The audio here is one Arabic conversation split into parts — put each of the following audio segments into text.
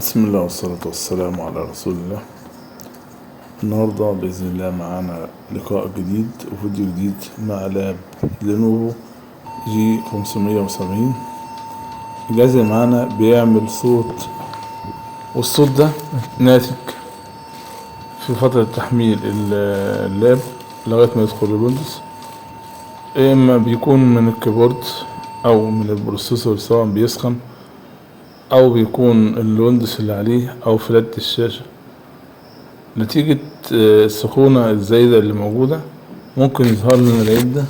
بسم الله والصلاة والسلام على رسول الله. النهاردة بإذن الله معانا لقاء جديد وفيديو جديد مع لاب لينوفو G570. الجهاز اللي معانا بيعمل صوت، والصوت ده ناتج في فترة تحميل اللاب لغاية ما يدخل الويندوز، إما بيكون من الكيبورد أو من البروسيسور سواء بيسخن، أو بيكون الويندوز اللي عليه أو فلات الشاشة. نتيجة السخونة الزايدة اللي موجودة ممكن يظهر لنا العيب ده،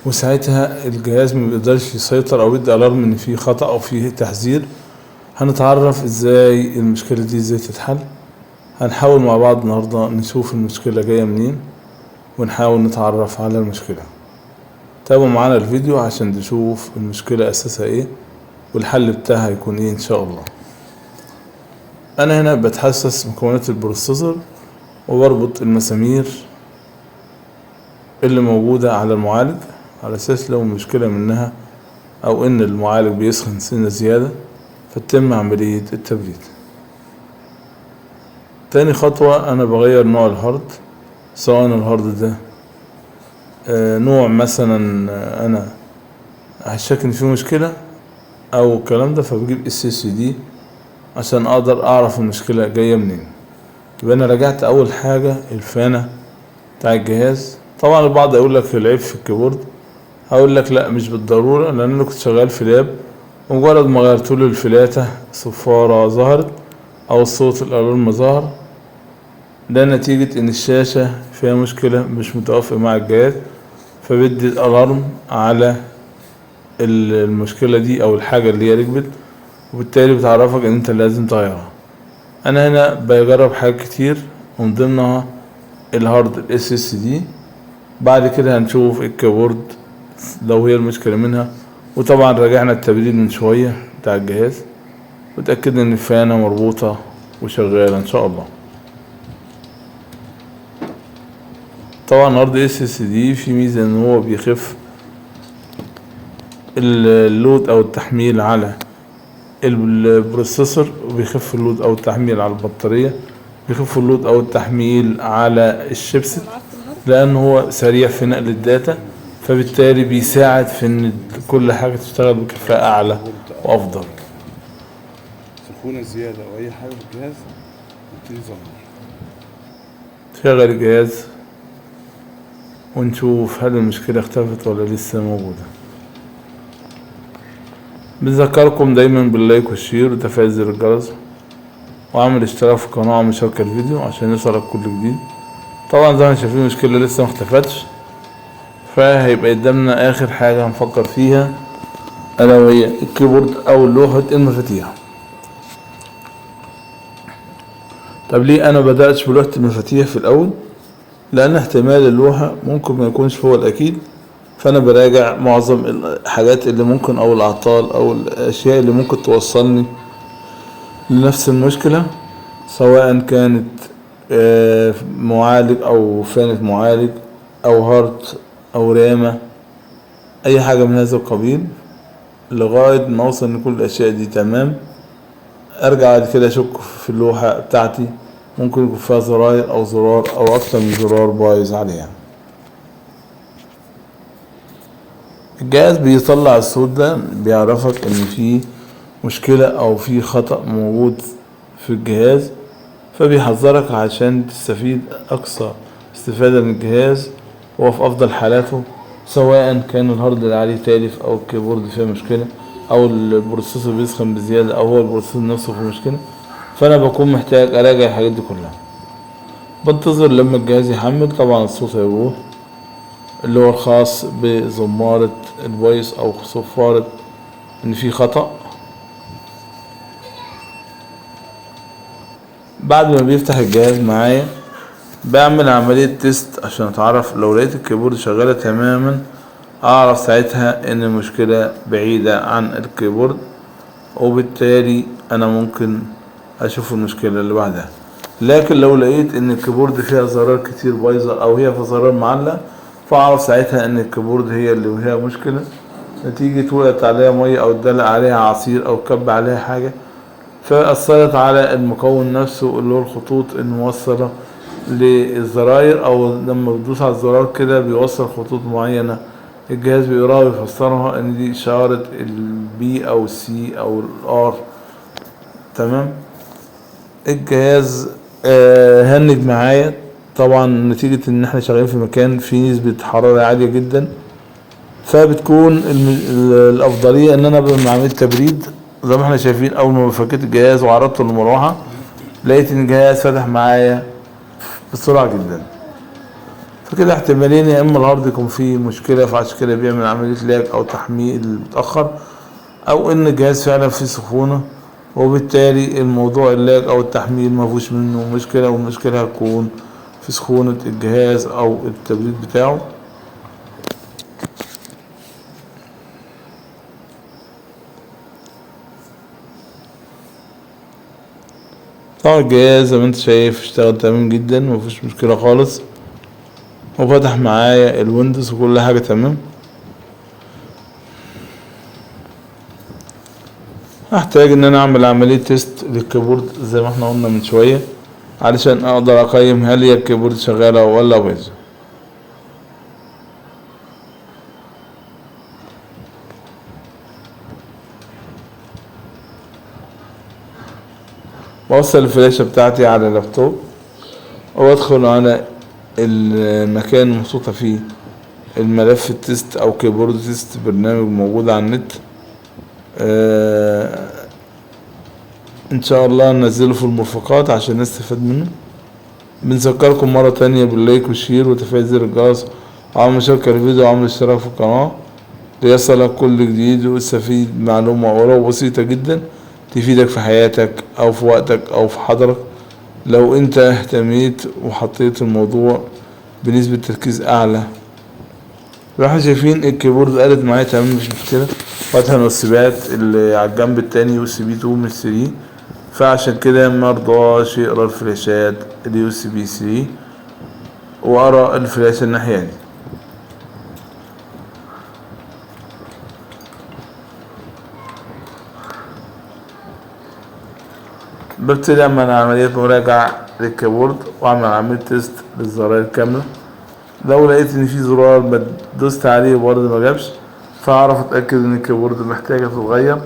وساعتها الجهاز ما بيقدرش يسيطر أو يدي ألارم إن فيه خطأ أو فيه تحذير. هنتعرف ازاي المشكلة دي ازاي تتحل. هنحاول مع بعض النهاردة نشوف المشكلة جاية منين ونحاول نتعرف على المشكلة. تابعوا معانا الفيديو عشان تشوف المشكلة أساسها ايه والحل بتاعها يكون ايه ان شاء الله. انا هنا بتحسس مكونات البروسيسور وبربط المسامير اللي موجودة على المعالج على اساس لو مشكلة منها او ان المعالج بيسخن سنة زيادة فتتم عملية التبريد. تاني خطوة انا بغير نوع الهارد، سواء الهارد ده نوع مثلا انا هشك ان فيه مشكلة او الكلام ده، فبجيب SSD عشان اقدر اعرف المشكلة جاية منين. يبقى انا رجعت اول حاجة الفانة بتاع الجهاز. طبعا البعض يقول لك العيب في الكيبورد، هقول لك لا مش بالضرورة، لان انا كنت شغال في لاب ومجرد ما غيرت له الفلاتة صفارة ظهرت او الصوت الالارم ظهر. ده نتيجة ان الشاشة فيها مشكلة مش متوافقة مع الجهاز، فبدي الالارم على المشكلة دي او الحاجة اللي هي ركبت، وبالتالي بتعرفك ان انت لازم تغيرها. انا هنا بجرب حاجات كتير ومن ضمنها الهارد SSD. بعد كده هنشوف الكيبورد لو هي المشكلة منها، وطبعا راجعنا التبريد من شوية بتاع الجهاز وتأكدنا ان الفانة مربوطة وشغالة ان شاء الله. طبعا هارد SSD في ميزة ان هو بيخف اللود او التحميل على البروسيسور، وبيخف اللود او التحميل على البطارية، بيخف اللود او التحميل على الشيبسيت، لان هو سريع في نقل الداتا، فبالتالي بيساعد في ان كل حاجة تشتغل بكفاءة اعلى وافضل. سخونة زيادة او اي حاجة في الجهاز يبتدي يظهر. شغل الجهاز ونشوف هل المشكلة اختفت ولا لسه موجودة. بنذكركم دايما باللايك والشير وتفعيل زر الجرس وعمل اشتراك في القناة ومشاركة الفيديو عشان يوصلك كل جديد. طبعا زي ما شايفين المشكلة لسه مختفتش، فهيبقى قدامنا اخر حاجة هنفكر فيها الا وهي الكيبورد او لوحة المفاتيح. طب ليه انا بدأتش بلوحة المفاتيح في الاول؟ لان احتمال اللوحة ممكن ما يكونش هو الاكيد، فانا براجع معظم الحاجات اللي ممكن او الاعطال او الاشياء اللي ممكن توصلني لنفس المشكلة، سواء كانت معالج او فانة معالج او هارد او رامة، اي حاجة من هذا القبيل، لغاية ما اوصل ان كل الاشياء دي تمام. ارجع بعد كده اشك في اللوحة بتاعتي، ممكن يكون فيها زراير او زرار او اكتر من زرار بايظ عليها. الجهاز بيطلع الصوت ده بيعرفك ان في مشكلة او في خطأ موجود في الجهاز، فبيحذرك عشان تستفيد اقصى استفادة من الجهاز وهو في افضل حالاته، سواء كان الهارد اللي عليه تالف او الكيبورد فيه مشكلة او البروسيسور بيسخن بزيادة او هو البروسيسور نفسه فيه مشكلة. فانا بكون محتاج اراجع الحاجات دي كلها. بنتظر لما الجهاز يحمل. طبعا الصوت هيروح اللي هو الخاص بزمارة الفويس او صفارة ان في خطأ. بعد ما بيفتح الجهاز معايا بعمل عملية تيست عشان اتعرف، لو لقيت الكيبورد شغالة تماما اعرف ساعتها ان المشكلة بعيدة عن الكيبورد، وبالتالي انا ممكن اشوف المشكلة اللي بعدها. لكن لو لقيت ان الكيبورد فيها زرار كتير بايظة او هي في زرار معلق، فاعرف ساعتها ان الكيبورد هي اللي فيها مشكلة نتيجة وقعت عليها مية او اتدلق عليها عصير او كب عليها حاجة فأثرت على المكون نفسه اللي هو الخطوط الموصلة للزراير، أو لما بتدوس على الزرار كده بيوصل خطوط معينة، الجهاز بيقراها ويفسرها إن دي إشارة البي أو السي أو الآر. تمام. الجهاز هنج معايا طبعا نتيجة إن احنا شغالين في مكان فيه نسبة حرارة عالية جدا، فبتكون الأفضلية إن أنا بعمل عملية تبريد زي ما احنا شايفين. أول ما فكيت الجهاز وعرضته للمروحة لقيت إن الجهاز فتح معايا بسرعة جدا. فكده احتمالين، يا إما الهارد يكون فيه مشكلة فعشان كده بيعمل عملية لاج أو تحميل متأخر، أو إن الجهاز فعلا فيه سخونة وبالتالي الموضوع اللاج أو التحميل مفيهوش منه مشكلة، والمشكلة هتكون في سخونة الجهاز أو التبريد بتاعه. طبعا الجهاز زي ما انت شايف اشتغل تمام جدا مفيش مشكلة خالص، وفتح معايا الويندوز وكل حاجة تمام. هحتاج ان انا اعمل عملية تيست للكيبورد زي ما احنا قلنا من شوية علشان اقدر اقيم هل هي الكيبورد شغالة ولا بايظة. بوصل الفلاشة بتاعتي على اللابتوب وادخل على المكان المحطوطة فيه الملف التست او كيبورد تيست، برنامج موجود على النت. ان شاء الله ننزله في المرفقات عشان نستفاد منه. بنذكركم مرة تانية باللايك والشير وتفعيل زر الجرس وعمل مشاركة الفيديو وعمل اشتراك في القناة ليصلك كل جديد وتستفيد معلومة ولو بسيطة جدا تفيدك في حياتك او في وقتك او في حضرك لو انت اهتميت وحطيت الموضوع بنسبة تركيز اعلى. احنا شايفين الكيبورد قالت معايا تمام مش مشكلة، فاتحة الوسيبات اللي على الجنب التاني يو اس بي 2 مش 3، فعشان كده مرضاش يقرا الفلاشات اليو اس بي 3 وقرا الفلاشة الناحية دي. ببتدي اعمل عملية مراجعة للكيبورد واعمل عملية تيست للزراير كاملة. لو لقيت ان في زرار دوست عليه وبرضه ما جابش فاعرف اتأكد ان الكيبورد محتاجة تتغير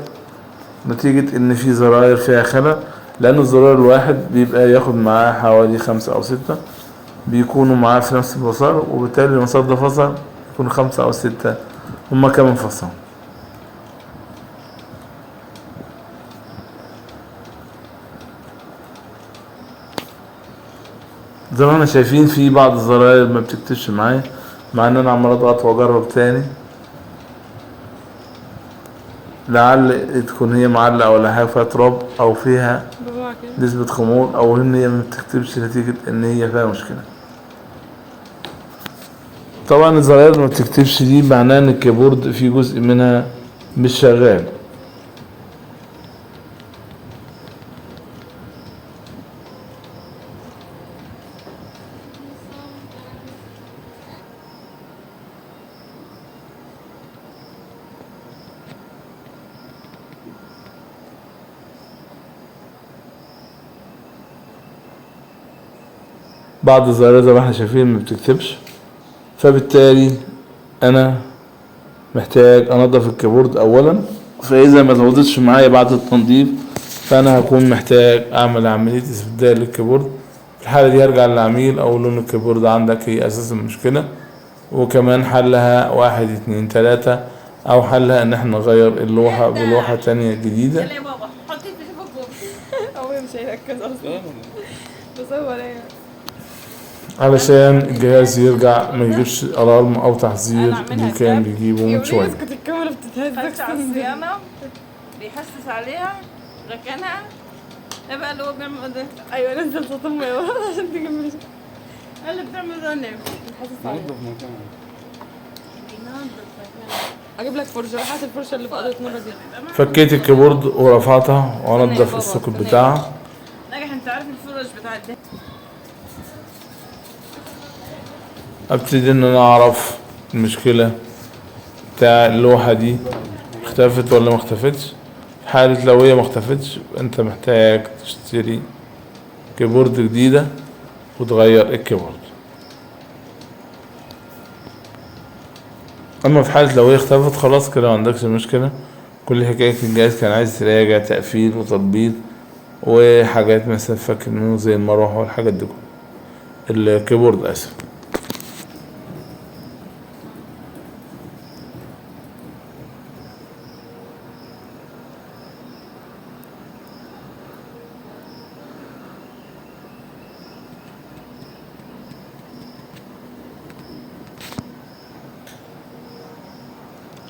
نتيجة ان في زراير فيها خلل، لان الزرار الواحد بيبقى ياخد معاه حوالي 5 أو 6 بيكونوا معاه في نفس المسار، وبالتالي المسار ده فصل يكون 5 أو 6 هما كمان فصل. زي ما احنا شايفين في بعض الزراير ما بتكتبش معايا، مع ان انا عمال اضغط واجرب تاني لعل تكون هي معلقة ولا حاجة فيها تراب او فيها نسبة خمول او ان هي ما بتكتبش نتيجة ان هي فيها مشكلة. طبعا الزراير اللي ما بتكتبش دي معناه ان الكيبورد في جزء منها مش شغال. بعض الزراير زي ما احنا شايفين ما بتكتبش، فبالتالي انا محتاج انضف الكيبورد اولا، فاذا ما ظبطتش معايا بعد التنظيف فانا هكون محتاج اعمل عملية استبدال للكيبورد. في الحالة دي هرجع للعميل اقول له ان الكيبورد عندك هي اساس المشكلة، وكمان حلها 1 2 3، او حلها ان احنا نغير اللوحة بلوحة تانية جديدة. يلا يا بابا حطي في فيسبوك. هو مش هيركز اصلا بصور ايه علشان الجهاز يرجع ما يجيبش الارم او تحذير اللي كان بيجيبه من شويه. كنت الكاميرا بتتهز على الصيانه بيحسس عليها ركنها ايه بقى اللي هو بيعمل ده. ايوه نزل صوت امي عشان تجيب قال لي بتعمل ده ليه بيحسس عليها. اجيب لك فرشه، هات الفرشه اللي في اوضه نور دي. فكيت الكيبورد ورفعتها وانضف السوكت بتاعها. ناجح انت عارف الفرش بتاعت ده. ابتدي ان انا اعرف المشكلة بتاع اللوحة دي اختفت ولا ما اختفتش، في حالة لو هي ما اختفتش انت محتاج تشتري كيبورد جديدة وتغير الكيبورد. اما في حالة لو هي اختفت خلاص كده ما عندكش مشكلة. كل حكاية الجهاز كان عايز تراجع تقفيل وتطبيق وحاجات مثلا فاكر منه زي المروحة والحاجات دي كلها. الكيبورد اسف.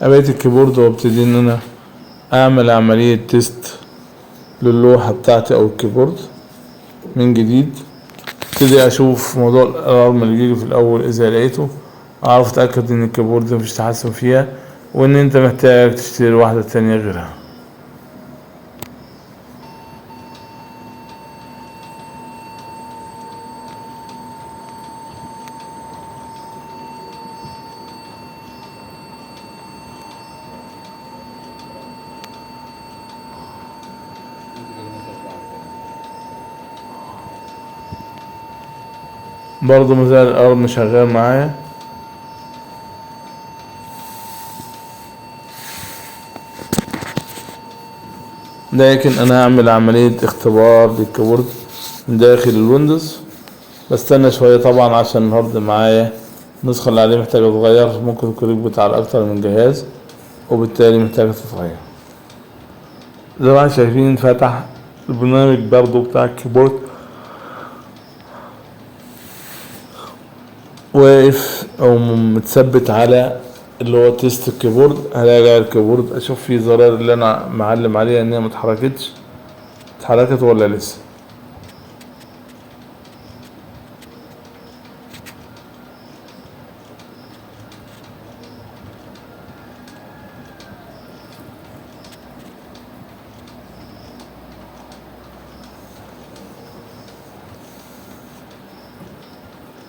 قبلت الكيبورد وابتدي ان انا اعمل عملية تيست للوحة بتاعتي او الكيبورد من جديد. ابتدي اشوف موضوع الالارم اللي يجي في الاول، اذا لقيته اعرف اتأكد ان الكيبورد مفيش تحسن فيها وان انت محتاج تشتري واحدة تانية غيرها. برضه مازال الارم شغال معايا. لكن انا هعمل عملية اختبار للكيبورد من داخل الويندوز. بستنى شوية طبعا عشان الهارد معايا النسخة اللي عليه محتاجة تتغير، ممكن يكون يربط على اكتر من جهاز وبالتالي محتاجة تتغير. زي ما انتم شايفين فتح البرنامج برضه بتاع الكيبورد واقف او متثبت على اللي هو تيست الكيبورد. هراجع الكيبورد اشوف فيه زرار اللي انا معلم عليها ان هي متحركتش، اتحركت ولا لسه.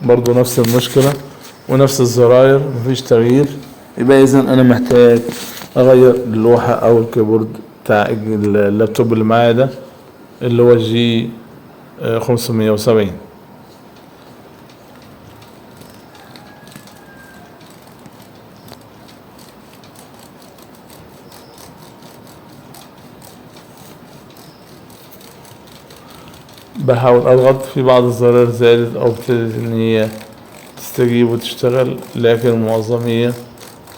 برضو نفس المشكلة ونفس الزراير مفيش تغيير. يبقى اذا انا محتاج اغير اللوحة او الكيبورد بتاع اللابتوب اللي معايا ده اللي هو جي 570. بحاول اضغط في بعض الزراير زادت او ابتدت ان هي تستجيب وتشتغل، لكن المعظم هي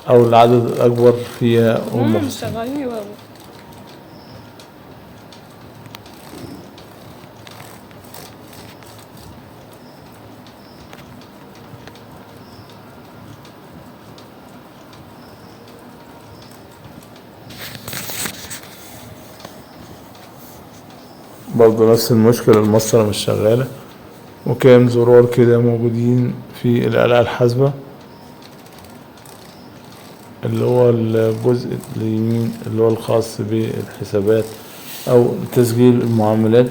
او العدد الاكبر فيها هم مش شغالين يا بابا. برضه نفس المشكلة، المسطرة مش شغالة وكام زرار كده موجودين في الآلة الحاسبة اللي هو الجزء اليمين اللي هو الخاص بالحسابات او تسجيل المعاملات.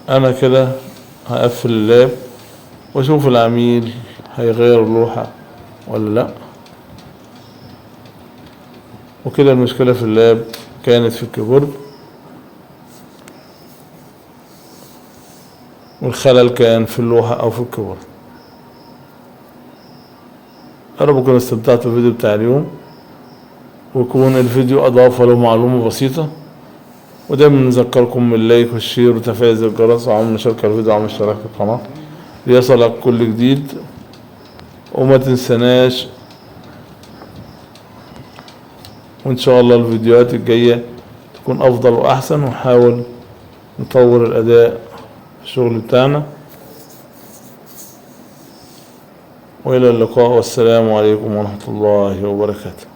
انا كده هقفل اللاب واشوف العميل هيغير اللوحة ولا لا. وكده المشكلة في اللاب كانت في الكيبورد والخلل كان في اللوحة او في الكيبورد. انا بكون استمتعت بالفيديو بتاع اليوم ويكون الفيديو اضاف له معلومة بسيطة. ودايما نذكركم باللايك والشير وتفعيل زر الجرس وعمل مشاركة الفيديو وعمل اشتراك في القناة ليصلك كل جديد. وما تنسناش وان شاء الله الفيديوهات الجاية تكون افضل واحسن، ونحاول نطور الأداء في الشغل بتاعنا. وإلى اللقاء، والسلام عليكم ورحمة الله وبركاته.